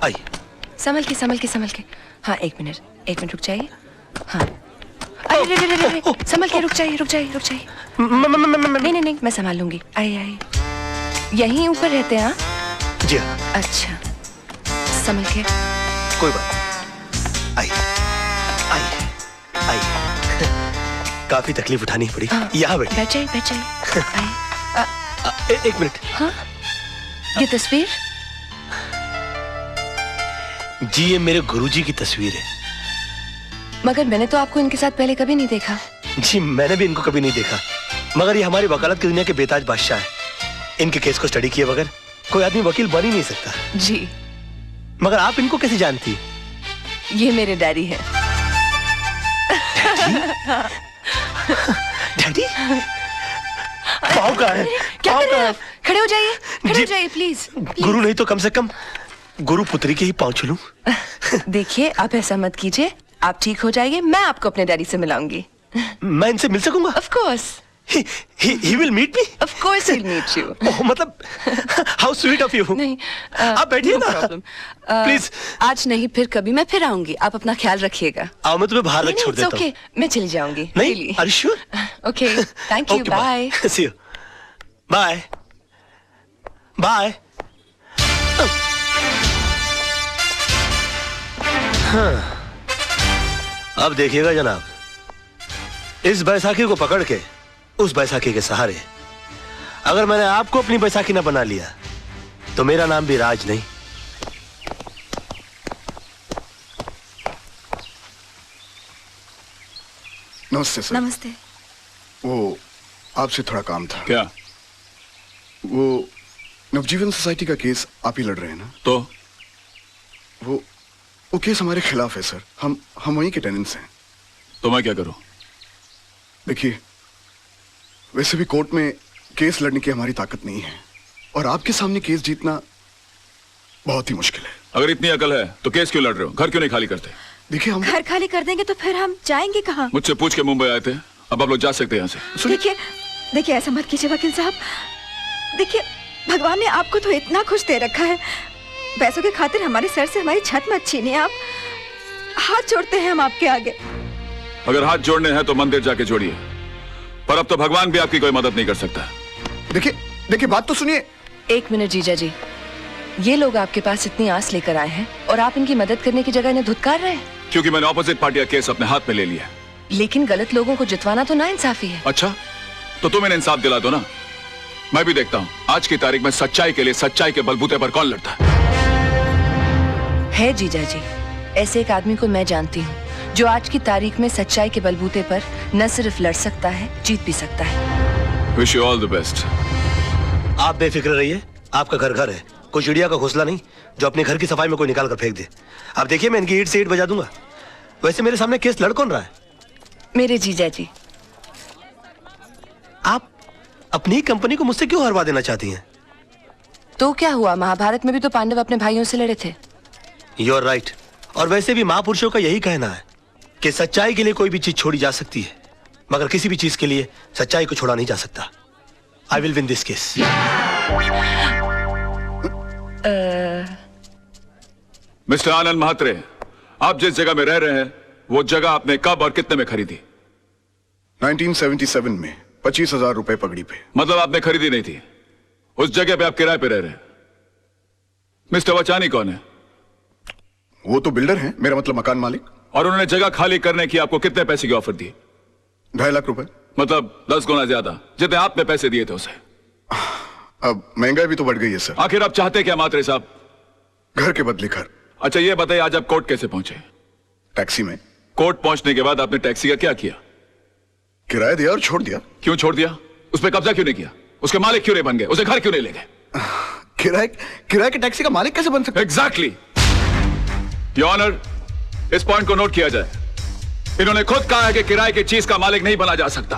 आइए। संभल के संभल के संभल के। हाँ एक मिनट रुक जाइए। हाँ अरे रे रे रे रे, संभल के रुक जाइए रुक जाइए रुक जाइए। नहीं मैं संभाल लूंगी। आइए यहीं ऊपर रहते हैं? हाँ जी हाँ। अच्छा संभल के। कोई बात। आइए आइए आइए। काफी तकलीफ उठानी पड़ी। यहाँ बैठ जाइए बैठ जाइए। एक मिनट। हाँ ये तस्वीर? जी ये मेरे गुरुजी की तस्वीर है। मगर मैंने तो आपको इनके साथ पहले कभी नहीं देखा। जी मैंने भी इनको कभी नहीं देखा, मगर ये हमारी वकालत की दुनिया के बेताज बादशाह है। इनके केस को स्टडी किए बगैर कोई आदमी वकील बन ही नहीं सकता। जी मगर आप इनको कैसे जानती? ये मेरे डैडी है। डैडी? पाँव कहाँ है? क्या कर रहे हैं? खड़े हो जाइए प्लीज। गुरु नहीं तो कम से कम गुरु पुत्री के ही पाँव छू लूं। देखिए आप ऐसा मत कीजिए, आप ठीक हो जाइए, मैं आपको अपने डैडी से मिलाऊंगी। मैं इनसे मिल सकूंगा? Of course. He will meet me? Of course he'll meet you. Oh, मतलब how sweet of you. नहीं आप बैठिए ना। प्लीज आज नहीं फिर कभी मैं फिर आऊंगी, आप अपना ख्याल रखिएगा। आओ मैं तुम्हें बाहर रख छोड़ देता हूँ। Okay, मैं चली जाऊंगी। नहीं are you sure? Okay, thank you. Bye. See you. Bye. Bye. हाँ। अब देखिएगा जनाब, इस बैसाखी को पकड़ के उस बैसाखी के सहारे अगर मैंने आपको अपनी बैसाखी ना बना लिया तो मेरा नाम भी राज नहीं। नमस्ते सर। नमस्ते। वो आपसे थोड़ा काम था। क्या? वो नवजीवन सोसाइटी का केस आप ही लड़ रहे हैं ना? तो वो केस हमारे खिलाफ है सर। हम वहीं के टेनेंट्स हैं। तो मैं क्या करूं? देखिए वैसे भी कोर्ट में केस लड़ने की हमारी ताकत नहीं है और आपके सामने केस जीतना बहुत ही मुश्किल है। अगर इतनी अकल है तो केस क्यों लड़ रहे हो? घर क्यों नहीं खाली करते? देखिए हम घर खाली कर देंगे तो फिर हम जाएंगे कहाँ? मुझसे पूछ के मुंबई आए थे, अब आप लोग जा सकते हैं यहाँ से। देखिए ऐसा मत कीजिए वकील साहब। देखिए भगवान ने आपको तो इतना खुश दे रखा है, पैसों के खातिर हमारे सर से हमारी छत मत छीनिए। आप हाथ जोड़ते हैं हम आपके आगे। अगर हाथ जोड़ने हैं तो मंदिर जाके जोड़िए, पर अब तो भगवान भी आपकी कोई मदद नहीं कर सकता। देखिए बात तो सुनिए। एक मिनट जीजा जी, ये लोग आपके पास इतनी आस लेकर आए हैं और आप इनकी मदद करने की जगह इन्हें धुतकार रहे हैं। क्योंकि मैंने ऑपोजिट पार्टी का केस अपने हाथ में ले लिया। लेकिन गलत लोगों को जितवाना तो नाइंसाफी है। अच्छा तो तुम इन्हें इंसाफ दिला दो ना, मैं भी देखता हूँ आज की तारीख में सच्चाई के लिए सच्चाई के बलबूते पर कौन लड़ता है। जीजा जी, ऐसे एक आदमी को मैं जानती हूँ जो आज की तारीख में सच्चाई के बलबूते पर न सिर्फ लड़ सकता है, जीत भी सकता है। Wish you all the best. आप बेफिक्र रहिए, आपका घर घर है, कोई चिड़िया का घोंसला नहीं जो अपने घर की सफाई में कोई निकाल कर फेंक दे। आप देखिए मैं इनकी ईंट से ईंट बजा दूंगा। वैसे मेरे सामने केस लड़ कौन रहा है? मेरे जीजा जी। आप अपनी कंपनी को मुझसे क्यों हरवा देना चाहती हैं? तो क्या हुआ, महाभारत में भी तो पांडव अपने भाइयों से लड़े थे। You are right. और वैसे भी महापुरुषों का यही कहना है कि सच्चाई के लिए कोई भी चीज छोड़ी जा सकती है, मगर किसी भी चीज के लिए सच्चाई को छोड़ा नहीं जा सकता। I will win this case. Mister Anand Mhatre, आप जिस जगह में रह रहे हैं वो जगह आपने कब और कितने में खरीदी? 1977 में 25,000 रुपए पगड़ी पे। मतलब आपने खरीदी नहीं थी, उस जगह पे आप किराए पे रह रहे हैं। मिस्टर वचानी कौन है? वो तो बिल्डर हैं, मेरा मतलब मकान मालिक। और उन्होंने जगह खाली करने की आपको कितने पैसे की ऑफर दी? 2.5 लाख रुपए। मतलब 10 गुना ज्यादा जितने आपने पैसे दिए थे उसे। अब महंगाई भी तो बढ़ गई है सर। आखिर आप चाहते क्या म्हात्रे साहब? घर के बदले घर। अच्छा ये बताइए, आज आप कोर्ट कैसे पहुंचे? टैक्सी में। कोर्ट पहुंचने के बाद आपने टैक्सी का क्या किया? किराया दिया और छोड़ दिया। क्यों छोड़ दिया? उस पर कब्जा क्यों नहीं किया? उसके मालिक क्यों नहीं बन गए? उसे घर क्यों नहीं ले गए? किराए के टैक्सी का मालिक कैसे बन सकता? एग्जैक्टली। योर ऑनर, इस पॉइंट को नोट किया जाए। इन्होंने खुद कहा है कि किराए की चीज का मालिक नहीं बना जा सकता,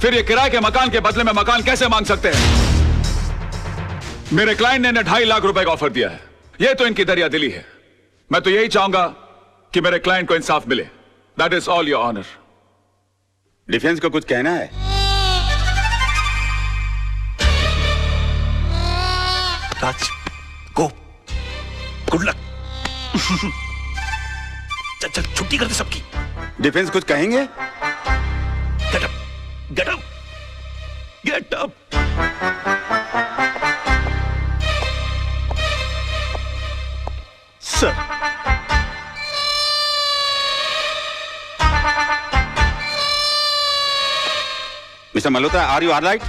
फिर ये किराए के मकान के बदले में मकान कैसे मांग सकते हैं? मेरे क्लाइंट ने 2.5 लाख रुपए का ऑफर दिया है, ये तो इनकी दरिया दिली है। मैं तो यही चाहूंगा कि मेरे क्लाइंट को इंसाफ मिले। That is all your honour. Defence को कुछ कहना है? Raj, go, good luck. चल चल छुट्टी कर दे सबकी। डिफेंस कुछ कहेंगे? Get up, get up, get up. Sir, mister Malhotra, are you alright?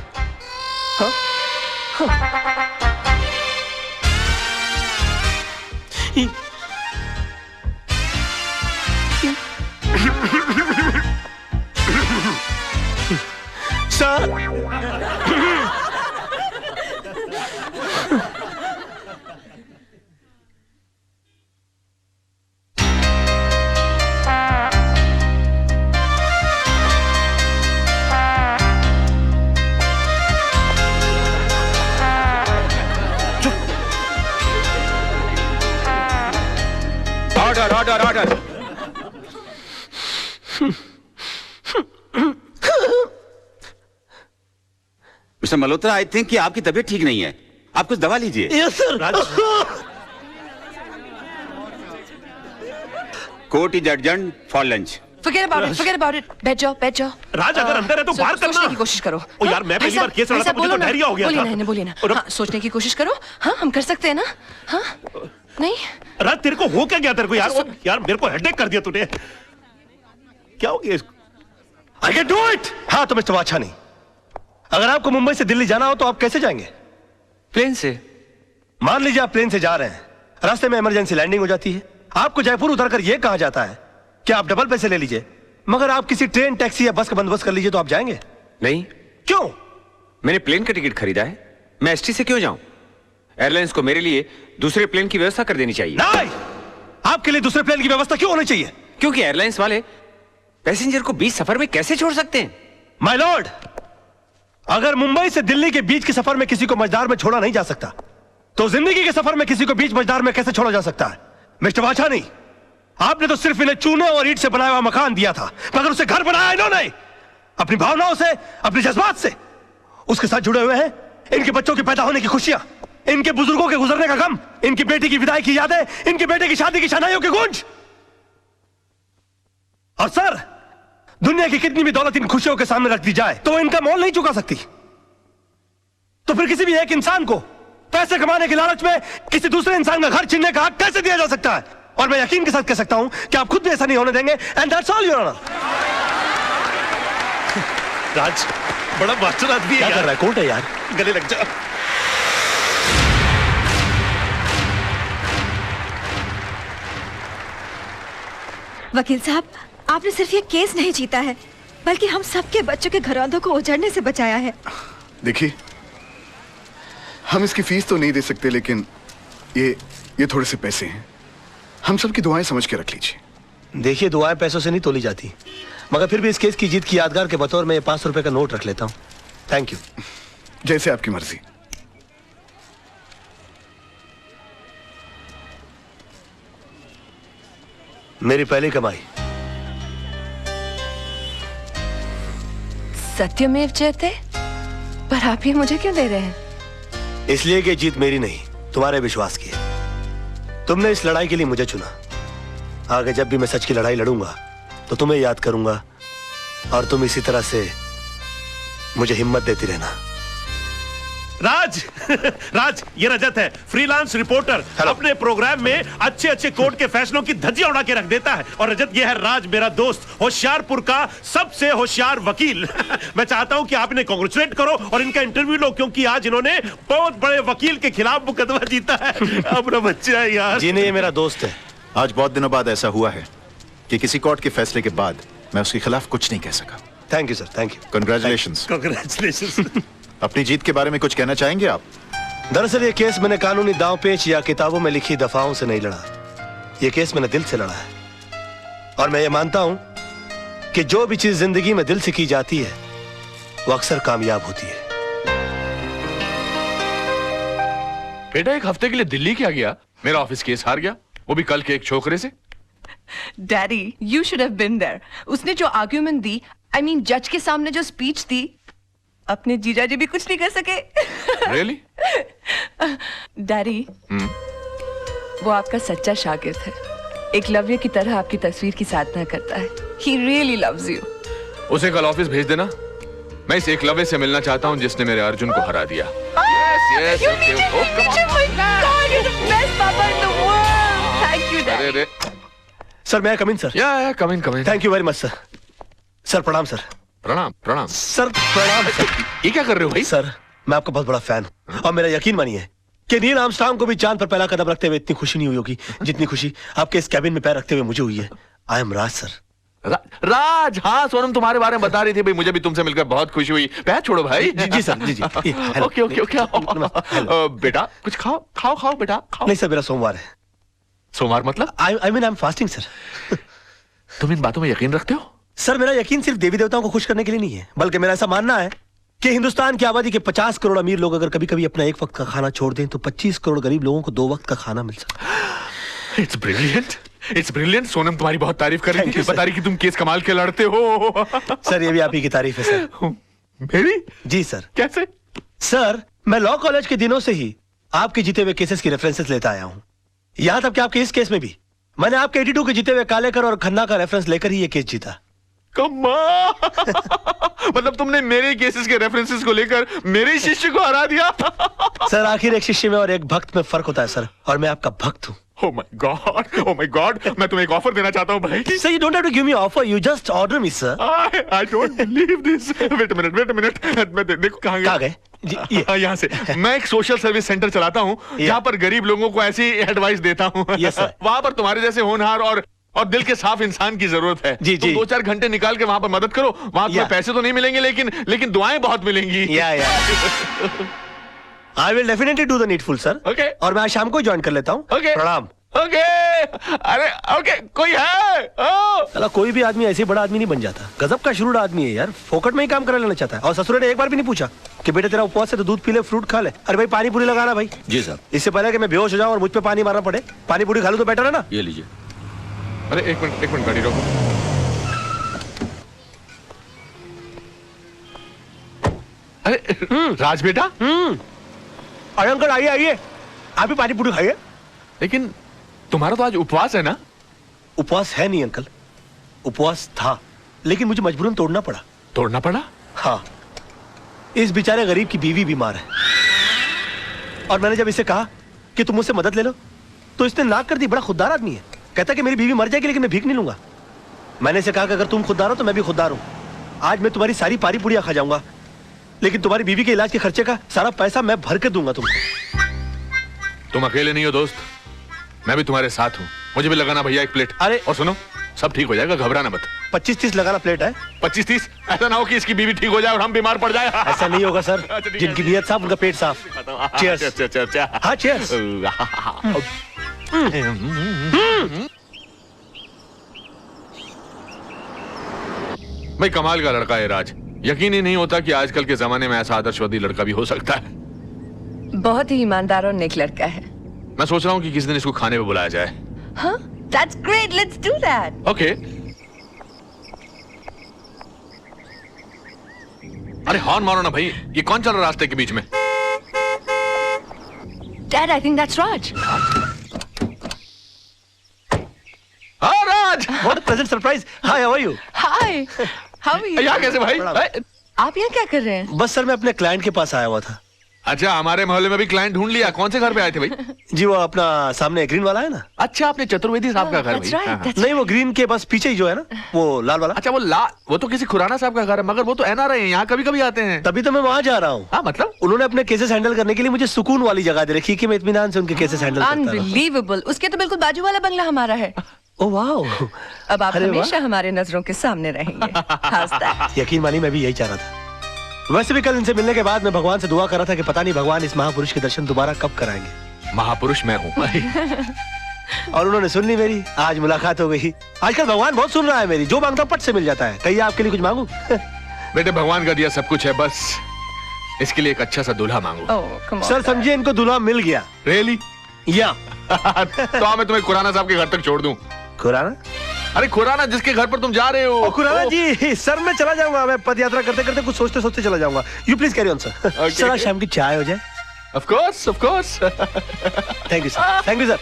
Sir, order order order. Mister Malhotra, I think कि आपकी तबीयत ठीक नहीं है, आप कुछ दवा लीजिए। Yes sir. Court is adjourned for lunch. Forget about it, forget about it. बैठ जाओ, बैठ जाओ। राज, अगर अंदर है तो बाहर करना। सोचने की कोशिश करो। ओ यार, मैं पहली बार केस लड़ा था, मुझे तो डायरिया हो गया था। बोलिए ना, बोलिए ना। हाँ, सोचने की कोशिश करो। हाँ, हम कर सकते हैं ना? हाँ, नहीं? राज, तेरे को हो क्या गया तेरे को यार? यार मेरे को हेडेक कर दिया तूने। क्या हो गया इसको? I can do it! हाँ तो मिस्टर वाछानी, अगर आपको मुंबई से दिल्ली जाना हो तो आप कैसे जाएंगे? प्लेन से। मान लीजिए आप प्लेन से जा रहे हैं, रास्ते में इमरजेंसी लैंडिंग हो जाती है, आपको जयपुर उतरकर यह कहा जाता है कि आप डबल पैसे ले लीजिए, मगर आप किसी ट्रेन, टैक्सी या बस का बंदोबस्त कर लीजिए, तो आप जाएंगे? नहीं। क्यों? मैंने प्लेन का टिकट खरीदा है, मैं एसटी से क्यों जाऊं? एयरलाइंस को मेरे लिए दूसरे प्लेन की व्यवस्था कर देनी चाहिए। नहीं! आपके लिए दूसरे प्लेन की व्यवस्था क्यों होनी चाहिए? क्योंकि एयरलाइंस वाले पैसेंजर को बीच सफर में कैसे छोड़ सकते हैं? माय लॉर्ड, अगर मुंबई से दिल्ली के बीच के सफर में किसी को मझदार में छोड़ा नहीं जा सकता, तो जिंदगी के सफर में किसी को बीच मझदार में कैसे छोड़ा जा सकता है? मिस्टर वाछानी, आपने तो सिर्फ इन्हें चूने और ईंट से बनाया हुआ मकान दिया था, मगर उसे घर बनाया इन्होंने अपनी भावनाओं से, अपने जज्बात से। उसके साथ जुड़े हुए हैं इनके बच्चों के पैदा होने की खुशियां, इनके बुजुर्गों के गुजरने का गम, इनकी बेटी की विदाई की यादें, इनके बेटे की शादी की शनाइयों की गूंज। और सर, दुनिया की कितनी भी दौलत इन खुशियों के सामने रख दी जाए तो वो इनका मोल नहीं चुका सकती। तो फिर किसी भी एक इंसान को पैसे कमाने के लालच में किसी दूसरे इंसान का घर छीनने का हक कैसे दिया जा सकता है? और मैं यकीन के साथ कह सकता हूं कि आप खुद भी ऐसा नहीं होने देंगे। And that's all your honour. Raj, बड़ा मास्टर आदमी है। क्या कर रहा है? कोर्ट है यार, गले लग जा। वकील साहब, आपने सिर्फ ये केस नहीं जीता है, बल्कि हम सबके बच्चों के घरौंदों को उजड़ने से बचाया है। देखिए, हम इसकी फीस तो नहीं दे सकते, लेकिन ये थोड़े से पैसे हैं, हम सबकी दुआएं समझ के रख लीजिए। देखिए, दुआएं पैसों से नहीं तोली जाती, मगर फिर भी इस केस की जीत की यादगार के बतौर में 500 रुपए का नोट रख लेता हूं। Thank you. जैसे आपकी मर्जी। मेरी पहली कमाई। सत्यमेव जयते। पर आप ये मुझे क्यों दे रहे हैं? इसलिए कि जीत मेरी नहीं, तुम्हारे विश्वास की है। तुमने इस लड़ाई के लिए मुझे चुना। आगे जब भी मैं सच की लड़ाई लड़ूंगा तो तुम्हें याद करूंगा, और तुम इसी तरह से मुझे हिम्मत देती रहना। राज राज, ये रजत है, फ्रीलांस रिपोर्टर। अपने प्रोग्राम में अच्छे अच्छे कोर्ट के फैसलों की धज्जियां उड़ा के रख देता है। और रजत, ये है राज, मेरा दोस्त, होशियारपुर का सबसे होशियार वकील। मैं चाहता हूं कि आप इन्हें कांग्रेचुलेट करो और इनका इंटरव्यू लो, क्योंकि आज इन्होंने बहुत बड़े वकील के खिलाफ मुकदमा जीता है। अपना बच्चा है यार। जी नहीं, ये मेरा दोस्त है। आज बहुत दिनों बाद ऐसा हुआ है कि किसी कोर्ट के फैसले के बाद मैं उसके खिलाफ कुछ नहीं कह सका। Thank you sir, thank you. Congratulations. Congratulations. अपनी जीत के बारे में कुछ कहना चाहेंगे आप? दरअसल ये केस मैंने कानूनी दांव पेच या किताबों में लिखी दफाओं से नहीं लड़ा, ये केस मैंने दिल से लड़ा है। और मैं ये मानता हूं कि जो भी चीज जिंदगी में दिल से की जाती है वो अक्सर कामयाब होती है। बेटा, एक हफ्ते के लिए दिल्ली क्या गया? मेरा ऑफिस केस हार गया, वो भी कल के एक छोकरे से। Daddy, you should have been there. उसने जो आर्ग्यूमेंट दी, I mean, जज के सामने जो स्पीच दी, अपने जीजा जी भी कुछ नहीं कर सके। Really? डैडी, वो आपका सच्चा शागिर्द है। एकलव्य की तरह आपकी तस्वीर की साधना करता है। He really loves you. उसे कल ऑफिस भेज देना। मैं इस एकलव्य से मिलना चाहता हूँ जिसने मेरे अर्जुन को हरा दिया। Yes, You need him, you need him, my God, you're the best papa in the world. Thank you, Dad. अरे सर मैं come in sir. Yeah come in. Thank you very much sir. Sir प्रणाम sir. प्रणाम प्रणाम। Sir प्रणाम sir. ये क्या कर रहे हो भाई? सर मैं आपका बहुत बड़ा फैन हूँ और मेरा यकीन मानिए कि नील आर्मस्ट्रांग को भी चांद पर पहला कदम रखते हुए इतनी खुशी नहीं हुई होगी जितनी खुशी आपके इस कैबिन में पैर रखते हुए मुझे हुई है। I am Raj sir. राज, हाँ सोनम तुम्हारे बारे में बता रही थी भाई, मुझे भी तुमसे मिलकर बहुत खुशी हुई। पैर छोड़ो भाई। जी सर जी। Okay okay okay. बेटा कुछ खाओ खाओ खाओ बेटा खाओ। नहीं सर मेरा सोमवार है। सोमवार मतलब? I mean I am fasting sir. तुम इन बातों में यकीन रखते हो? सर मेरा यकीन सिर्फ देवी देवताओं को खुश करने के लिए नहीं है, बल्कि मेरा ऐसा मानना है कि हिंदुस्तान की आबादी के 50 करोड़ अमीर लोग अगर कभी कभी अपना एक वक्त का खाना छोड़ दें तो 25 करोड़ गरीब लोगों को 2 वक्त का खाना मिल सकता है। It's brilliant, it's brilliant. Sonam तुम्हारी बहुत तारीफ कर रही थी, बता रही कि तुम केस कमाल के लड़ते हो। सर ये भी आप ही की तारीफ है सर। मेरी? जी सर। कैसे? सर मैं लॉ कॉलेज के दिनों से ही आपके जीते हुए केसेस की रेफरेंसेस लेता आया हूँ। यहाँ तक कि आपके इस केस में भी मैंने आपके 82 के जीते हुए कालेकर और खन्ना का रेफरेंस लेकर ही ये केस जीता। मतलब तुमने मेरे केसेस के रेफरेंसेस को लेकर मेरे शिष्य को हरा दिया। सर आखिर एक शिष्य में और एक भक्त में फर्क होता है सर, और मैं आपका भक्त हूँ। Oh my God, oh my God, मैं तुम्हें एक ऑफर देना चाहता हूँ भाई। Sir, you don't have to give me offer, you just order me, sir. I don't believe this. Wait a minute. मैं देखो कहाँ गए? यहाँ से। मैं एक सोशल सर्विस सेंटर चलाता हूँ जहाँ पर गरीब लोगों को ऐसी एडवाइस देता हूँ। Yes, sir. वहाँ पर तुम्हारे जैसे होनहार और दिल के साफ इंसान की जरूरत है। जी तुम 2-4 घंटे निकाल के वहाँ पर मदद करो। वहाँ तुम्हें पैसे तो नहीं मिलेंगे लेकिन दुआएं बहुत मिलेंगी। I will definitely do the needful, sir. Okay. और मैं आज शाम को ज्वाइन कर लेता हूँ। Okay. प्रणाम। Okay. अरे okay, कोई है? चला कोई भी आदमी ऐसे बड़ा आदमी नहीं बन जाता। गजब का शुरू आदमी है यार, फोकट में ही काम करा लेना चाहता है। और ससुर ने एक बार भी नहीं पूछा कि बेटा तेरा उपवास है तो दूध पी ले, फ्रूट खा ले। अरे भाई पानी पूरी लगाना भाई। जी सर। इससे पहले कि मैं बेहोश हो जाऊं और मुझ पे पानी मारना पड़े, पानी पूरी खा लूं तो बेटर है ना। ये लीजिए। अरे एक मिनट गाड़ी रोको। अरे राज बेटा। अरे अंकल आइए, आप भी पानी पूरी खाइए। लेकिन तुम्हारा तो आज उपवास है ना? उपवास है नहीं अंकल, उपवास था, लेकिन मुझे मजबूरन तोड़ना पड़ा। तोड़ना पड़ा? हाँ, इस बेचारे गरीब की बीवी बीमार है और मैंने जब इसे कहा कि तुम मुझसे मदद ले लो तो इसने नाक कर दी। बड़ा खुददार आदमी है, कहता कि मेरी बीवी मर जाएगी लेकिन मैं भीख नहीं लूंगा। मैंने इसे कहा कि अगर तुम खुददार हो तो मैं भी खुददार हूं। आज मैं तुम्हारी सारी पारी पुड़िया खा जाऊंगा, लेकिन तुम्हारी बीवी के इलाज के खर्चे का सारा पैसा मैं भर के दूंगा तुमको। तुम अकेले नहीं हो दोस्त, मैं भी तुम्हारे साथ हूँ। मुझे भी लगाना भैया एक प्लेट। अरे और सुनो, सब ठीक हो जाएगा, घबराना मत। 25-30 लगाना प्लेट है। 25-30? ऐसा ना हो कि इसकी बीवी ठीक हो जाए और हम बीमार पड़ जाए। ऐसा नहीं होगा सर, जिनकी नीयत साफ उनका पेट साफ। चीयर्स। अच्छा। हाँ चीयर्स। भाई कमाल का लड़का है राज, यकीन ही नहीं होता कि आजकल के जमाने में ऐसा आदर्शवादी लड़का भी हो सकता है। बहुत ही ईमानदार और नेक लड़का है। मैं सोच रहा हूँ कि किसी दिन इसको खाने पे बुलाया जाए। हाँ, that's great, let's do that. Okay. अरे हॉर्न मारो ना भाई, ये कौन चल रहा है रास्ते के बीच में? Dad, I think that's Raj. हाँ राज। What a pleasant surprise. Hi, how are you? Hi, how are you? यहाँ कैसे भाई? आप यहाँ क्या कर रहे हैं? बस सर मैं अपने क्लाइंट के पास आया हुआ था। अच्छा, हमारे मोहल्ले में भी क्लाइंट ढूंढ लिया। कौन से घर पे आए थे भाई? जी वो अपना सामने ग्रीन वाला है ना। अच्छा, आपने चतुर्वेदी साहब का घर That's भाई? right, that's नहीं वो ग्रीन के बस पीछे ही जो है ना, वो लाल वाला। अच्छा वो तो किसी खुराना साहब का घर है, मगर वो तो NRI है, यहाँ कभी कभी आते हैं। तभी तो मैं वहाँ जा रहा हूँ। हाँ मतलब? उन्होंने अपने केसेस हैंडल करने के लिए मुझे सुकून वाली जगह दे रखी कि मैं इत्मीनान से उनके केसेस हैंडल करता रहूं। Unbelievable. उसके तो बिल्कुल बाजू वाला बंगला हमारा है। Oh wow. अब आप अरे वाह। हमेशा हमारे नजरों के सामने रहेंगे। How's that? यकीन मानिए मैं भी यही चाह रहा था। वैसे भी कल इनसे मिलने के बाद मैं भगवान से दुआ कर रहा था कि पता नहीं भगवान इस महापुरुष के दर्शन दोबारा कब कराएंगे। महापुरुष मैं हूँ। और उन्होंने सुन ली मेरी, आज मुलाकात हो गई। आजकल भगवान बहुत सुन रहा है मेरी, जो मांगता पट से मिल जाता है। कहिए आपके लिए कुछ मांगू? बेटे भगवान का दिया सब कुछ है, बस इसके लिए एक अच्छा सा दूल्हा मांगो। Oh, come on, sir Dad. समझिए इनको दूल्हा मिल गया। रियली? या तो मैं तुम्हें खुराना साहब के घर तक छोड़ दूं। खुराना? अरे खुराना जिसके घर पर तुम जा रहे हो। खुराना जी, सर मैं चला जाऊंगा। मैं पद यात्रा करते करते कुछ सोचते सोचते चला जाऊंगा। You please carry on sir. Sir आज शाम की चाय हो जाए। Of course. Thank you sir, thank you sir.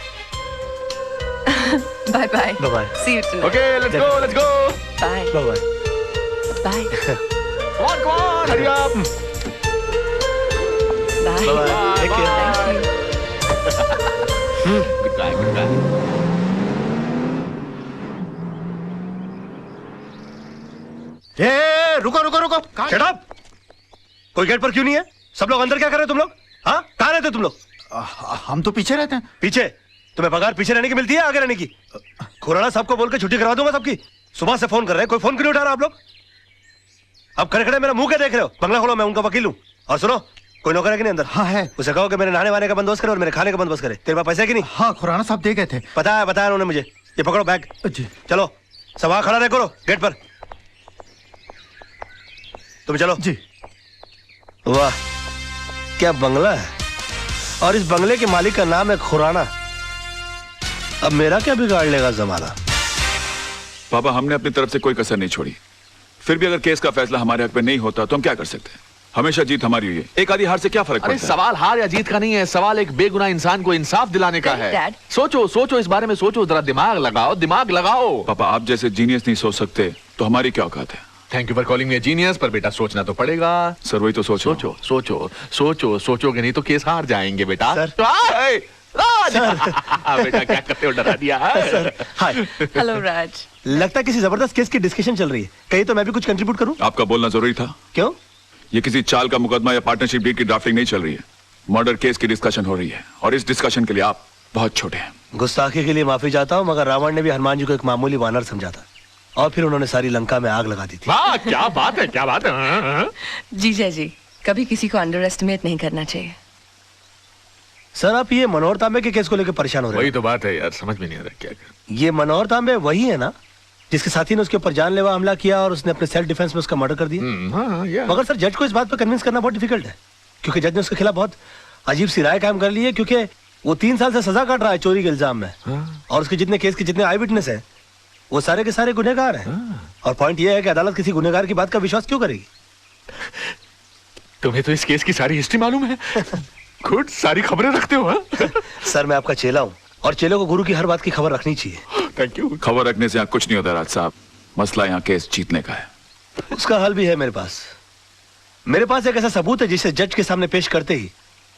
Bye bye bye bye see you tonight okay let's go bye bye bye bye कौन हरी आप bye bye take care good bye ए रुको रुको रुको शट अप। कोई गेट पर क्यों नहीं है? सब लोग अंदर क्या कर रहे हो तुम लोग? हाँ कहाँ रहते हो तुम लोग? हम तो पीछे रहते हैं। पीछे? तुम्हें पगार पीछे रहने की मिलती है आगे रहने की? खुराना साहब को बोल के छुट्टी करवा दूंगा सबकी। सुबह से फोन कर रहे हैं, कोई फोन क्यों नहीं उठा रहा आप लोग? अब खड़े खड़े मेरा मुंह क्या देख रहे हो? बंगला खोलो, मैं उनका वकील हूँ। और सुनो, कोई नौकर है कि नहीं अंदर? हाँ है। उसे कहो कि मेरे नहाने वाने का बंदोबस्त करे और मेरे खाने का बंदोबस्त करे। तेरे पास पैसे है कि नहीं? हाँ खुराना साहब दे गए थे। बताया उन्होंने मुझे। ये पकड़ो बैग। जी। चलो सब वहां खड़ा रहे करो गेट पर। तुम चलो। जी। वाह क्या बंगला है, और इस बंगले के मालिक का नाम है खुराना। अब मेरा क्या बिगाड़ लेगा जमाना? पापा हमने अपनी तरफ से कोई कसर नहीं छोड़ी, फिर भी अगर केस का फैसला हमारे हक में नहीं होता तो हम क्या कर सकते हैं? हमेशा जीत हमारी हुई है, एक आधी हार से क्या फर्क अरे पड़ता है? सवाल हार या जीत का नहीं है, सवाल एक बेगुनाह इंसान को इंसाफ दिलाने का है। Dad. सोचो सोचो इस बारे में सोचो, जरा दिमाग लगाओ दिमाग लगाओ। पापा आप जैसे जीनियस नहीं सोच सकते तो हमारी क्या औकात है? Thank you for calling me genius, पर बेटा सोचना तो पड़ेगा। सर वही तो सोचो। सोचो सोचो सोचो सोचोगे नहीं तो केस हार जाएंगे बेटा। सर। आए, राज। बेटा क्या करते हो, डरा दिया है। हाय। हेलो राज। लगता है किसी जबरदस्त केस की डिस्कशन चल रही है, कहीं तो मैं भी कुछ कंट्रीब्यूट करूं? आपका बोलना जरूरी था। क्यों? ये किसी चाल का मुकदमा या पार्टनरशिप डील की ड्राफ्टिंग नहीं चल रही है, मर्डर केस की डिस्कशन हो रही है, और इस डिस्कशन के लिए आप बहुत छोटे हैं। गुस्ताखी के लिए माफी चाहता हूं, मगर रावण ने भी हनुमान जी को एक मामूली वानर समझा था, और फिर उन्होंने सारी लंका में आग लगा दी थी। वाह क्या बात है, क्या बात है। जीजा जी कभी किसी को अंडर एस्टिमेट नहीं करना चाहिए। सर आप ये मनोहर तांबे के केस को लेकर परेशान हो रहे वही हैं? तो बात है यार, समझ में नहीं आ रहा क्या कर। ये मनोहर तांबे वही है ना जिसके साथी ने उसके ऊपर जानलेवा हमला किया और उसने अपने सेल्फ डिफेंस में उसका मर्डर कर दिया? हाँ या। मगर सर जज को इस बात पर कन्विंस करना बहुत डिफिकल्ट है, क्योंकि जज ने उसके खिलाफ बहुत अजीब सी राय कायम कर ली है, क्योंकि वो 3 साल से सजा काट रहा है चोरी के इल्जाम में। और उसके जितने केस के जितने आई विटनेस है वो सारे के सारे गुनहगार हैं। और पॉइंट ये है कि अदालत किसी गुनहगार की बात का विश्वास क्यों करेगी? तुम्हें तो इस केस की सारी हिस्ट्री मालूम है। गुड, सारी खबरें रखते हो। सर मैं आपका चेला हूँ, और चेलों को गुरु की हर बात की खबर रखनी चाहिए। Thank you. खबर रखने से यहाँ कुछ नहीं होता राज साहब, मसला यहाँ केस जीतने का है। उसका हल भी है मेरे पास। मेरे पास एक ऐसा सबूत है जिसे जज के सामने पेश करते ही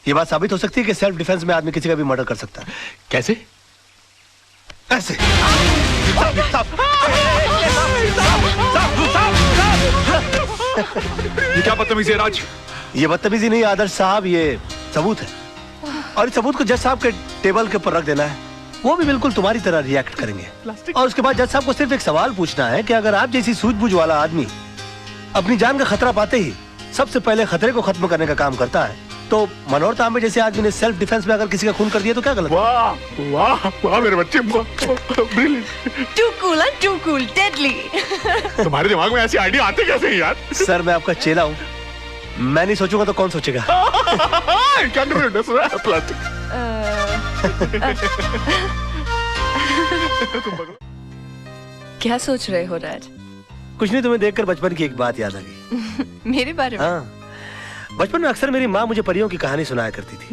ये बात साबित हो सकती है कि सेल्फ डिफेंस में आदमी किसी का भी मर्डर कर सकता है। कैसे? ऐसे। ये क्या बदतमीजी है राज? ये बदतमीजी नहीं आदर्श साहब, ये सबूत है, और इस सबूत को जज साहब के टेबल के ऊपर रख देना है। वो भी बिल्कुल तुम्हारी तरह रिएक्ट करेंगे, और उसके बाद जज साहब को सिर्फ एक सवाल पूछना है कि अगर आप जैसी सूझबूझ वाला आदमी अपनी जान का खतरा पाते ही सबसे पहले खतरे को खत्म करने का काम करता है, तो मनोहर तांबे जैसे आदमी ने सेल्फ डिफेंस में अगर किसी का खून कर दिया तो क्या गलत? वाह वाह वाह मेरे बच्चे, brilliant. Too cool, huh? Too cool, deadly. तुम्हारे दिमाग में ऐसी आइडिया आते कैसे हैं यार? सर मैं आपका चेला हूँ, मैं नहीं सोचूंगा तो कौन सोचेगा? क्या कर रहे हो? प्लास्टिक। क्या सोच रहे हो राज? कुछ नहीं, तुम्हें देखकर बचपन की एक बात याद आ गई। मेरे बारे में? हाँ, बचपन में अक्सर मेरी माँ मुझे परियों की कहानी सुनाया करती थी,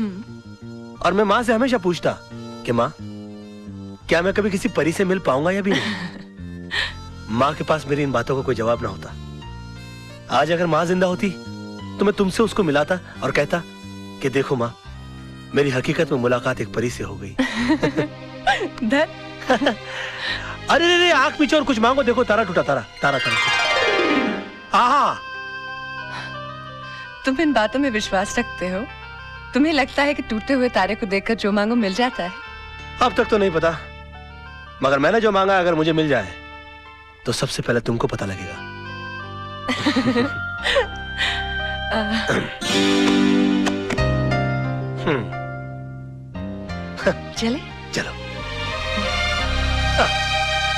और मैं माँ से हमेशा पूछता कि माँ क्या मैं कभी किसी परी से मिल पाऊंगा या भी नहीं? माँ के पास मेरी इन बातों का कोई जवाब ना होता। आज अगर माँ जिंदा होती तो मैं तुमसे उसको मिलाता और कहता कि देखो माँ, मेरी हकीकत में मुलाकात एक परी से हो गई। अरे रे आंख पीछे और कुछ मांगो, देखो तारा टूटा, तारा तारा तारा। आहा, तुम इन बातों में विश्वास रखते हो? तुम्हें लगता है कि टूटे हुए तारे को देखकर जो मांगो मिल जाता है? अब तक तो नहीं पता, मगर मैंने जो मांगा अगर मुझे मिल जाए तो सबसे पहले तुमको पता लगेगा। चले?